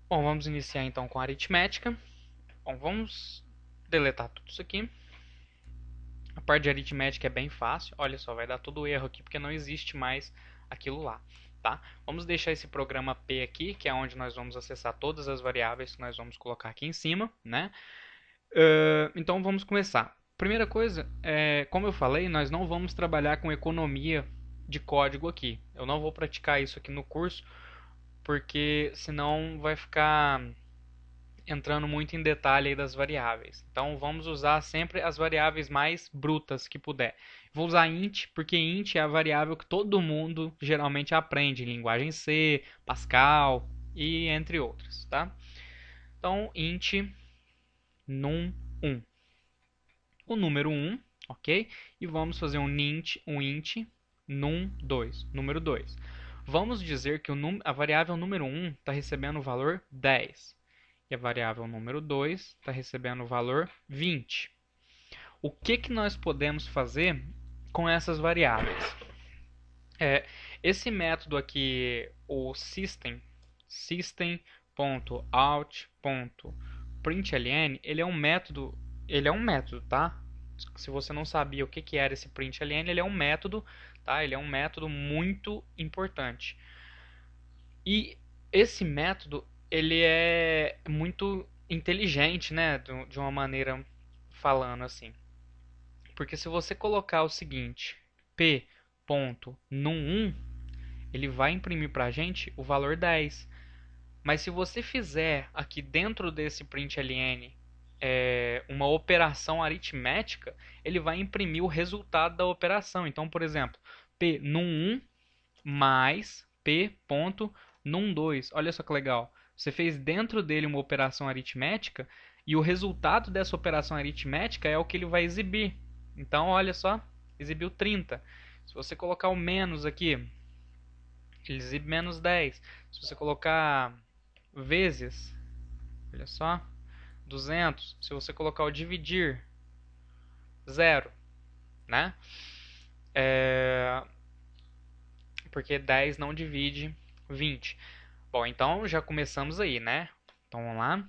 Bom, vamos iniciar então com a aritmética. Bom, vamos deletar tudo isso aqui. A parte de aritmética é bem fácil. Olha só, vai dar todo erro aqui porque não existe mais aquilo lá, tá? Vamos deixar esse programa P aqui, que é onde nós vamos acessar todas as variáveis que nós vamos colocar aqui em cima, né? Então vamos começar. Primeira coisa, como eu falei, nós não vamos trabalhar com economia de código aqui. Eu não vou praticar isso aqui no curso, porque senão vai ficar entrando muito em detalhe aí das variáveis. Então vamos usar sempre as variáveis mais brutas que puder. Vou usar int, porque int é a variável que todo mundo geralmente aprende em linguagem C, Pascal e entre outras, tá? Então int num1, o número 1, ok? E vamos fazer um int num2, número 2. Vamos dizer que a variável número 1 está recebendo o valor 10. E a variável número 2 está recebendo o valor 20. O que nós podemos fazer com essas variáveis? Esse método aqui, o system.out.println, ele é um método, tá? Se você não sabia o que era esse println, ele é um método, tá? Ele é um método muito importante. E esse método, ele é muito inteligente, né, de uma maneira falando assim. Porque se você colocar o seguinte, p.num1, ele vai imprimir para a gente o valor 10. Mas se você fizer aqui dentro desse println uma operação aritmética, ele vai imprimir o resultado da operação. Então, por exemplo, p.num1 mais p.num2. Olha só que legal. Você fez dentro dele uma operação aritmética e o resultado dessa operação aritmética é o que ele vai exibir. Então, olha só, exibiu 30. Se você colocar o menos aqui, ele exibe menos 10. Se você colocar vezes, olha só, 200. Se você colocar o dividir, 0, né? Porque 10 não divide 20. Bom, então já começamos aí, né? Então vamos lá.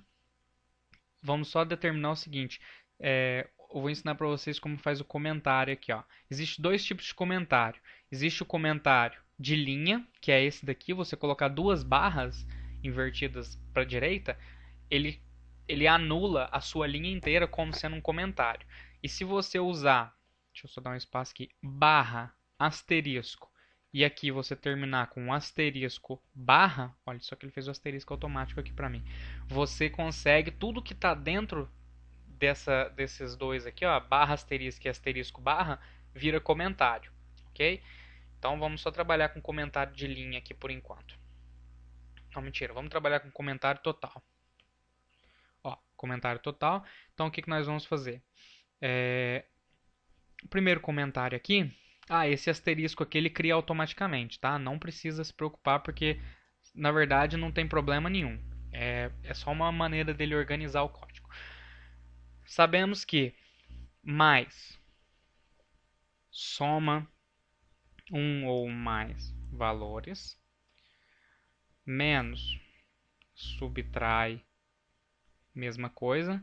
Vamos só determinar o seguinte. Eu vou ensinar para vocês como faz o comentário aqui, ó. Existem dois tipos de comentário. Existe o comentário de linha, que é esse daqui. Você colocar duas barras invertidas para a direita, ele anula a sua linha inteira como sendo um comentário. E se você usar, deixa eu só dar um espaço aqui, barra, asterisco, e aqui você terminar com um asterisco barra, olha só que ele fez o asterisco automático aqui para mim. Você consegue tudo que está dentro desses dois aqui, ó, barra asterisco e asterisco barra, vira comentário, ok? Então vamos só trabalhar com comentário de linha aqui por enquanto. Não, mentira, vamos trabalhar com comentário total. Ó, comentário total. Então o que nós vamos fazer? O primeiro comentário aqui, esse asterisco aqui ele cria automaticamente, tá? Não precisa se preocupar porque na verdade não tem problema nenhum. É só uma maneira dele organizar o código. Sabemos que mais soma um ou mais valores, menos subtrai mesma coisa,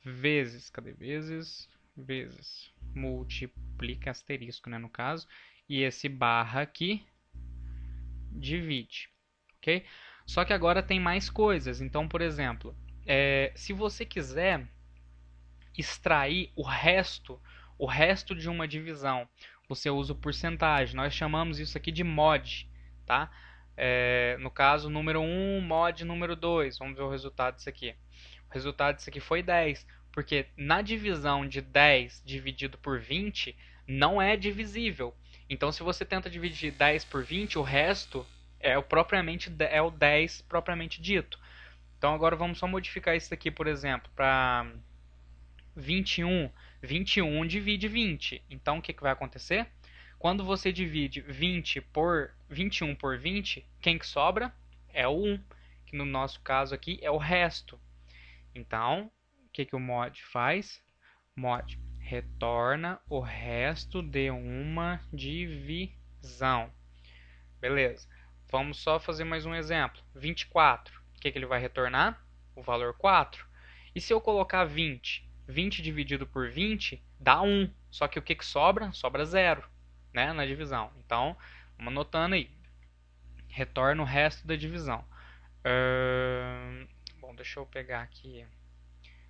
vezes, cadê vezes? Vezes multiplica asterisco, né, no caso, e esse barra aqui divide, ok? Só que agora tem mais coisas. Então, por exemplo, se você quiser extrair o resto de uma divisão, você usa o porcentagem. Nós chamamos isso aqui de mod, tá? No caso, número 1 mod número 2. Vamos ver o resultado disso aqui. O resultado disso aqui foi 10, porque na divisão de 10 dividido por 20 não é divisível. Então, se você tenta dividir 10 por 20, o resto é o 10 propriamente dito. Então, agora vamos só modificar isso aqui, por exemplo, para 21. 21 divide 20. Então, o que vai acontecer? Quando você divide 21 por 20, quem que sobra? É o 1, que no nosso caso aqui é o resto. Então, o que o mod faz? Mod retorna o resto de uma divisão. Beleza. Vamos só fazer mais um exemplo. 24. que ele vai retornar? O valor 4. E se eu colocar 20? 20 dividido por 20 dá 1. Só que o que sobra? Sobra 0, né, na divisão. Então, vamos anotando aí. Retorna o resto da divisão. Bom, deixa eu pegar aqui.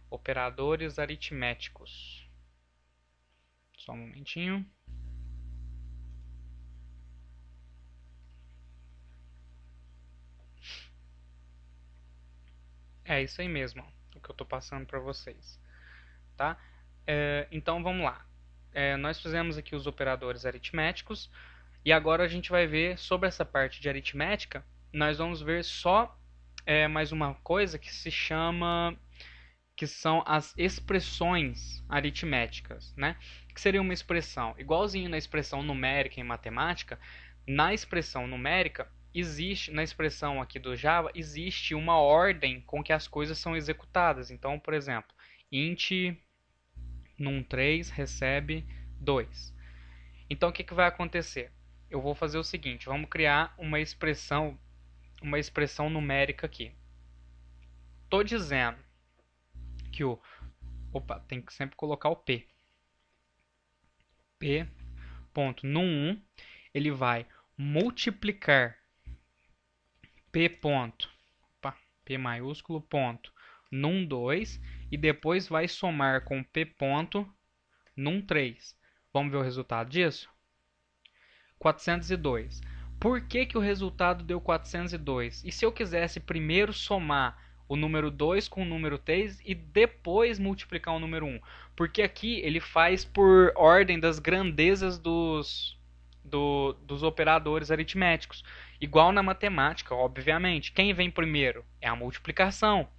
Operadores aritméticos. Só um momentinho. É isso aí mesmo, ó, o que eu estou passando para vocês. Tá? Então vamos lá. Nós fizemos aqui os operadores aritméticos e agora a gente vai ver sobre essa parte de aritmética. Nós vamos ver só mais uma coisa que se chama, que são as expressões aritméticas, né? Que seria uma expressão igualzinho na expressão numérica em matemática. Na expressão numérica existe, na expressão aqui do Java, existe uma ordem com que as coisas são executadas. Então, por exemplo, int num3 recebe 2. Então, o que vai acontecer? Eu vou fazer o seguinte, vamos criar uma expressão numérica aqui. Estou dizendo que tem que sempre colocar o P. P.num1, ele vai multiplicar P maiúsculo ponto num2 e depois vai somar com P ponto num3. Vamos ver o resultado disso? 402. Por que o resultado deu 402? E se eu quisesse primeiro somar o número 2 com o número 3 e depois multiplicar o número 1? Porque aqui ele faz por ordem das grandezas dos operadores aritméticos. Igual na matemática, obviamente. Quem vem primeiro? É a multiplicação.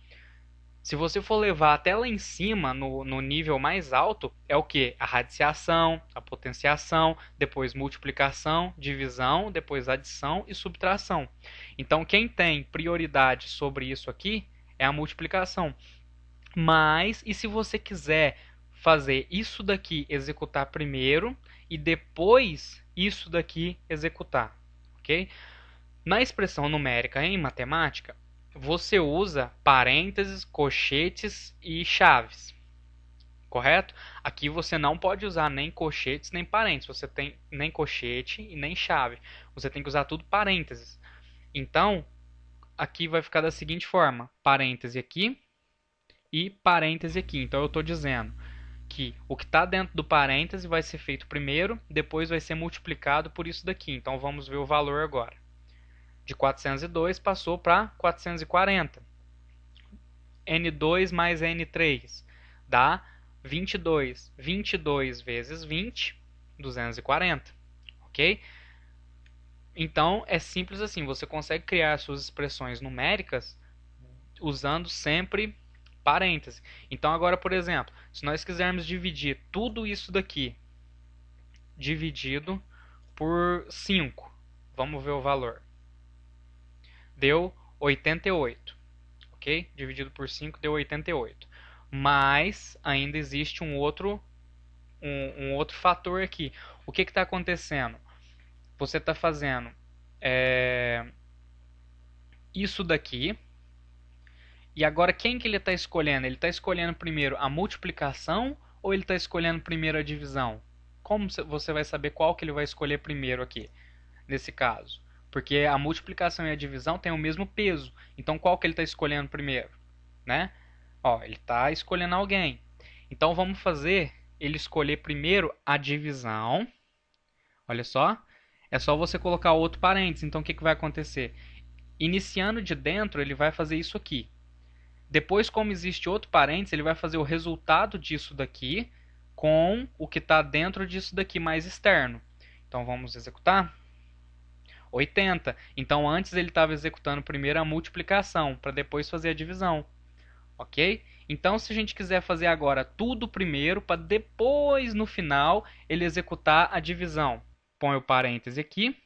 Se você for levar até lá em cima, no nível mais alto, é o que? A radiciação, a potenciação, depois multiplicação, divisão, depois adição e subtração. Então, quem tem prioridade sobre isso aqui é a multiplicação. Mas, e se você quiser fazer isso daqui executar primeiro e depois isso daqui executar, ok? Na expressão numérica em matemática, você usa parênteses, colchetes e chaves, correto? Aqui você não pode usar nem colchetes nem parênteses, você tem nem colchete e nem chave, você tem que usar tudo parênteses. Então, aqui vai ficar da seguinte forma, parêntese aqui e parêntese aqui. Então eu estou dizendo que o que está dentro do parêntese vai ser feito primeiro, depois vai ser multiplicado por isso daqui. Então vamos ver o valor agora. De 402 passou para 440. N2 mais N3 dá 22. 22 vezes 20, 240. Ok? Então é simples assim, você consegue criar suas expressões numéricas usando sempre parênteses. Então agora, por exemplo, se nós quisermos dividir tudo isso daqui dividido por 5, vamos ver o valor. Deu 88, ok? Dividido por 5 deu 88. Mas ainda existe um outro fator aqui. O que está acontecendo? Você está fazendo isso daqui. E agora quem que ele está escolhendo? Ele está escolhendo primeiro a multiplicação ou ele está escolhendo primeiro a divisão? Como você vai saber qual que ele vai escolher primeiro aqui, nesse caso? Porque a multiplicação e a divisão têm o mesmo peso. Então qual que ele está escolhendo primeiro? Né? Ó, ele está escolhendo alguém. Então vamos fazer ele escolher primeiro a divisão. Olha só. É só você colocar outro parênteses. Então o que vai acontecer? Iniciando de dentro, ele vai fazer isso aqui. Depois, como existe outro parênteses, ele vai fazer o resultado disso daqui com o que está dentro disso daqui mais externo. Então vamos executar. 80. Então antes ele estava executando primeiro a multiplicação, para depois fazer a divisão. Ok? Então se a gente quiser fazer agora tudo primeiro, para depois no final ele executar a divisão. Põe o parêntese aqui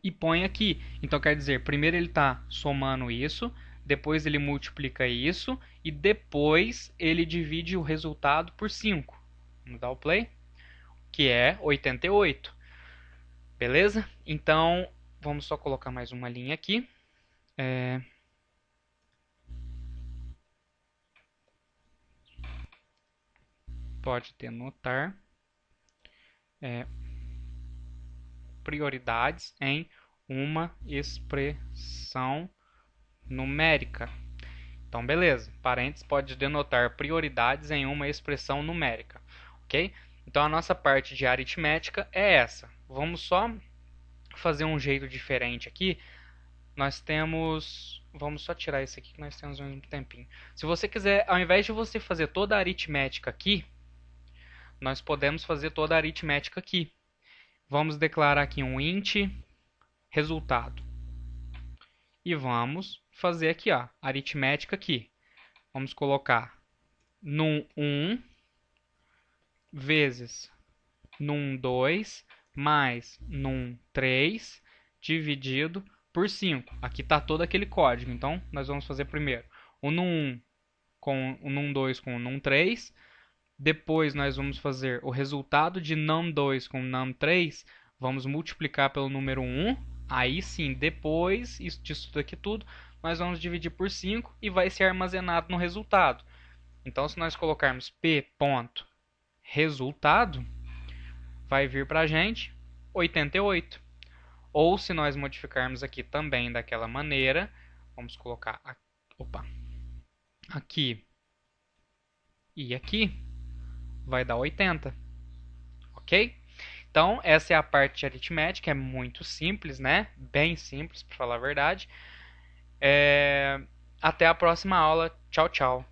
e põe aqui. Então quer dizer, primeiro ele está somando isso, depois ele multiplica isso e depois ele divide o resultado por 5. Vamos dar o play, que é 88. Beleza? Então, vamos só colocar mais uma linha aqui. pode denotar prioridades em uma expressão numérica. Então, beleza. Parênteses pode denotar prioridades em uma expressão numérica. Ok? Então, a nossa parte de aritmética é essa. Vamos só fazer um jeito diferente aqui. Nós temos... Vamos só tirar isso aqui que nós temos um tempinho. Se você quiser, ao invés de você fazer toda a aritmética aqui, nós podemos fazer toda a aritmética aqui. Vamos declarar aqui um int resultado. E vamos fazer aqui, ó, aritmética aqui. Vamos colocar num1 vezes num2 mais num3 dividido por 5. Aqui está todo aquele código. Então, nós vamos fazer primeiro o num1 com o num2 com o num3. Depois, nós vamos fazer o resultado de num2 com num3. Vamos multiplicar pelo número 1. Aí sim, depois disso daqui tudo, nós vamos dividir por 5 e vai ser armazenado no resultado. Então, se nós colocarmos p.resultado, vai vir para a gente 88. Ou se nós modificarmos aqui também daquela maneira, vamos colocar aqui e aqui, vai dar 80. Ok? Então, essa é a parte aritmética, é muito simples, né? Bem simples, para falar a verdade. Até a próxima aula. Tchau, tchau.